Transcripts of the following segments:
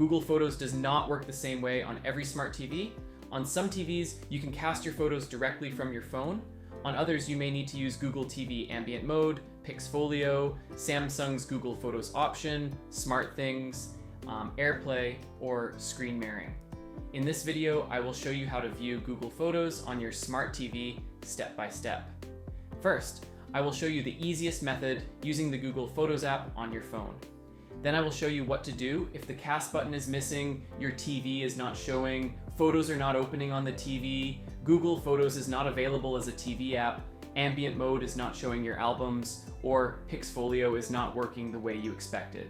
Google Photos does not work the same way on every smart TV. On some TVs, you can cast your photos directly from your phone. On others, you may need to use Google TV Ambient Mode, PixFolio, Samsung's Google Photos option, SmartThings, AirPlay, or screen mirroring. In this video, I will show you how to view Google Photos on your smart TV step by step. First, I will show you the easiest method using the Google Photos app on your phone. Then I will show you what to do if the cast button is missing, your TV is not showing, photos are not opening on the TV, Google Photos is not available as a TV app, Ambient Mode is not showing your albums, or PixFolio is not working the way you expected.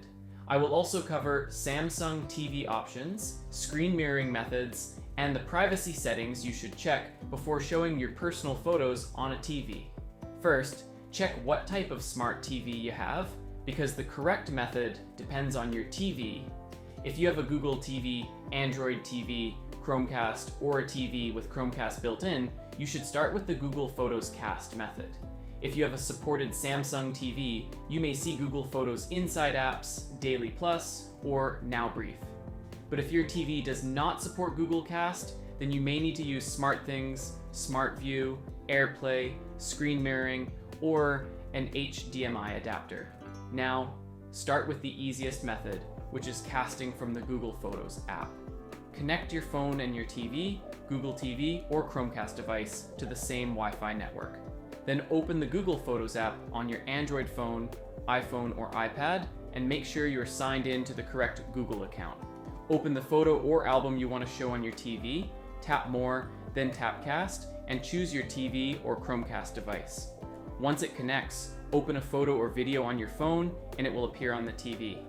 I will also cover Samsung TV options, screen mirroring methods, and the privacy settings you should check before showing your personal photos on a TV. First, check what type of smart TV you have, because the correct method depends on your TV. If you have a Google TV, Android TV, Chromecast, or a TV with Chromecast built in, you should start with the Google Photos Cast method. If you have a supported Samsung TV, you may see Google Photos Inside Apps, Daily Plus, or Now Brief. But if your TV does not support Google Cast, then you may need to use SmartThings, SmartView, AirPlay, screen mirroring, or an HDMI adapter. Now, start with the easiest method, which is casting from the Google Photos app. Connect your phone and your TV, Google TV, or Chromecast device to the same Wi-Fi network. Then open the Google Photos app on your Android phone, iPhone, or iPad, and make sure you're signed in to the correct Google account. Open the photo or album you want to show on your TV, tap More, then tap Cast, and choose your TV or Chromecast device. Once it connects, open a photo or video on your phone, and it will appear on the TV.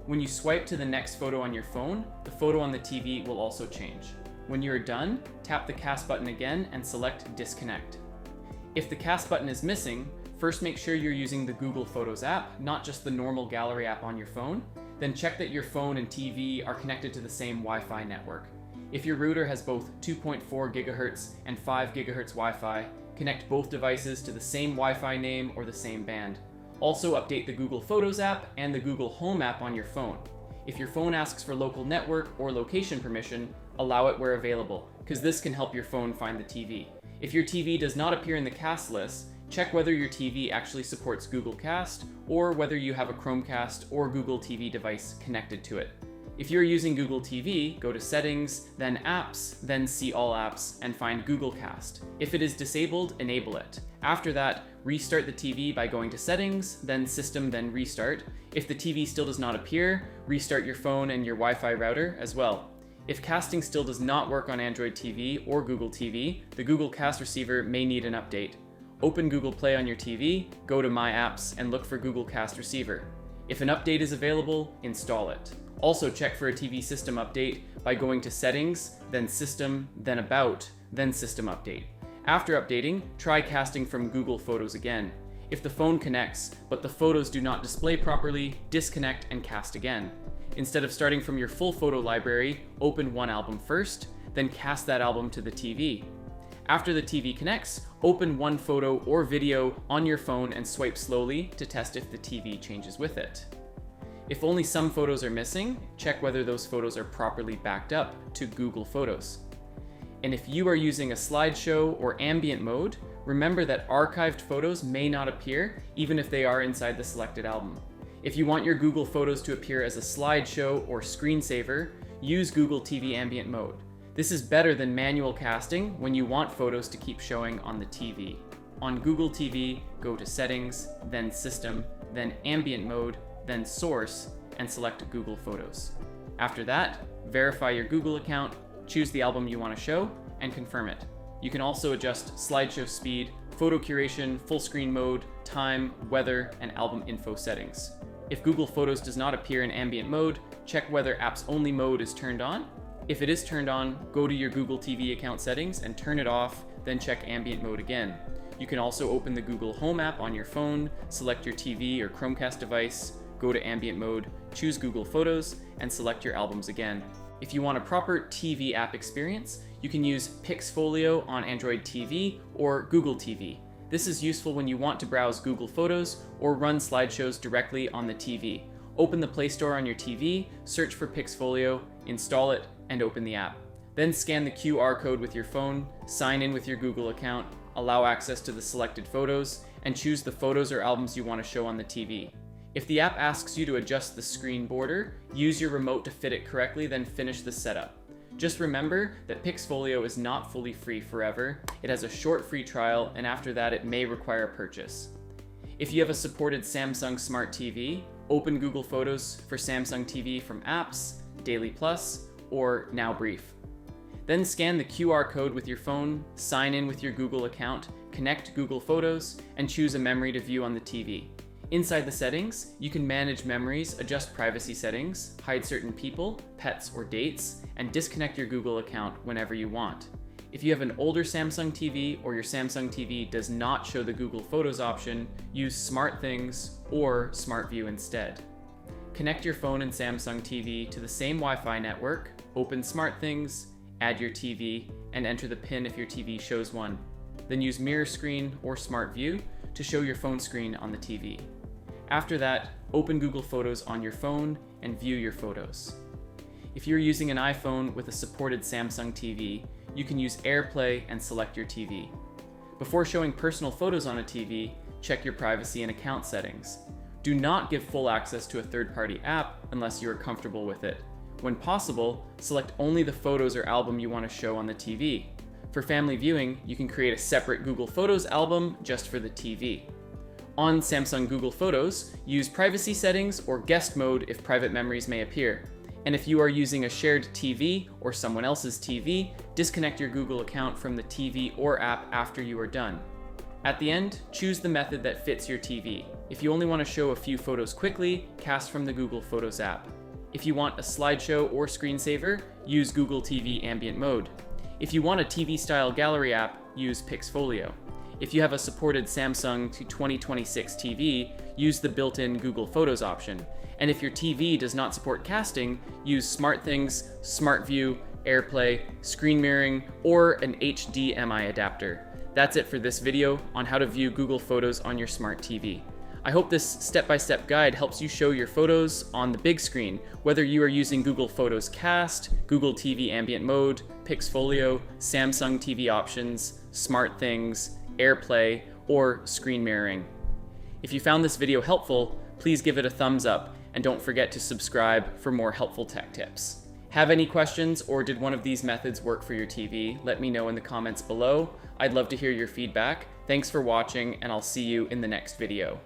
When you swipe to the next photo on your phone, the photo on the TV will also change. When you are done, tap the Cast button again and select Disconnect. If the Cast button is missing, first make sure you're using the Google Photos app, not just the normal gallery app on your phone. Then check that your phone and TV are connected to the same Wi-Fi network. If your router has both 2.4 GHz and 5 GHz Wi-Fi, connect both devices to the same Wi-Fi name or the same band. Also update the Google Photos app and the Google Home app on your phone. If your phone asks for local network or location permission, allow it where available, because this can help your phone find the TV. If your TV does not appear in the cast list, check whether your TV actually supports Google Cast or whether you have a Chromecast or Google TV device connected to it. If you're using Google TV, go to Settings, then Apps, then See All Apps, and find Google Cast. If it is disabled, enable it. After that, restart the TV by going to Settings, then System, then Restart. If the TV still does not appear, restart your phone and your Wi-Fi router as well. If casting still does not work on Android TV or Google TV, the Google Cast receiver may need an update. Open Google Play on your TV, go to My Apps, and look for Google Cast Receiver. If an update is available, install it. Also check for a TV system update by going to Settings, then System, then About, then System Update. After updating, try casting from Google Photos again. If the phone connects, but the photos do not display properly, disconnect and cast again. Instead of starting from your full photo library, open one album first, then cast that album to the TV. After the TV connects, open one photo or video on your phone and swipe slowly to test if the TV changes with it. If only some photos are missing, check whether those photos are properly backed up to Google Photos. And if you are using a slideshow or ambient mode, remember that archived photos may not appear even if they are inside the selected album. If you want your Google Photos to appear as a slideshow or screensaver, use Google TV Ambient Mode. This is better than manual casting when you want photos to keep showing on the TV. On Google TV, go to Settings, then System, then Ambient Mode, then Source, and select Google Photos. After that, verify your Google account, choose the album you want to show, and confirm it. You can also adjust slideshow speed, photo curation, full screen mode, time, weather, and album info settings. If Google Photos does not appear in ambient mode, check whether Apps Only mode is turned on. If it is turned on, go to your Google TV account settings and turn it off, then check ambient mode again. You can also open the Google Home app on your phone, select your TV or Chromecast device, go to ambient mode, choose Google Photos, and select your albums again. If you want a proper TV app experience, you can use PixFolio on Android TV or Google TV. This is useful when you want to browse Google Photos or run slideshows directly on the TV. Open the Play Store on your TV, search for PixFolio, install it, and open the app. Then scan the QR code with your phone, sign in with your Google account, allow access to the selected photos, and choose the photos or albums you want to show on the TV. If the app asks you to adjust the screen border, use your remote to fit it correctly, then finish the setup. Just remember that PixFolio is not fully free forever. It has a short free trial, and after that it may require purchase. If you have a supported Samsung Smart TV, open Google Photos for Samsung TV from Apps, Daily Plus, or Now Brief. Then scan the QR code with your phone, sign in with your Google account, connect Google Photos, and choose a memory to view on the TV. Inside the settings, you can manage memories, adjust privacy settings, hide certain people, pets, or dates, and disconnect your Google account whenever you want. If you have an older Samsung TV or your Samsung TV does not show the Google Photos option, use SmartThings or SmartView instead. Connect your phone and Samsung TV to the same Wi-Fi network, open SmartThings, add your TV, and enter the PIN if your TV shows one. Then use Mirror Screen or SmartView to show your phone screen on the TV. After that, open Google Photos on your phone and view your photos. If you're using an iPhone with a supported Samsung TV, you can use AirPlay and select your TV. Before showing personal photos on a TV, check your privacy and account settings. Do not give full access to a third-party app unless you are comfortable with it. When possible, select only the photos or album you want to show on the TV. For family viewing, you can create a separate Google Photos album just for the TV. On Samsung Google Photos, use privacy settings or guest mode if private memories may appear. And if you are using a shared TV or someone else's TV, disconnect your Google account from the TV or app after you are done. At the end, choose the method that fits your TV. If you only want to show a few photos quickly, cast from the Google Photos app. If you want a slideshow or screensaver, use Google TV Ambient Mode. If you want a TV-style gallery app, use PixFolio. If you have a supported Samsung 2026 TV, use the built-in Google Photos option. And if your TV does not support casting, use SmartThings, SmartView, AirPlay, screen mirroring, or an HDMI adapter. That's it for this video on how to view Google Photos on your smart TV. I hope this step-by-step guide helps you show your photos on the big screen, whether you are using Google Photos Cast, Google TV Ambient Mode, PixFolio, Samsung TV Options, SmartThings, AirPlay, or screen mirroring. If you found this video helpful, please give it a thumbs up, and don't forget to subscribe for more helpful tech tips. Have any questions, or did one of these methods work for your TV? Let me know in the comments below. I'd love to hear your feedback. Thanks for watching, and I'll see you in the next video.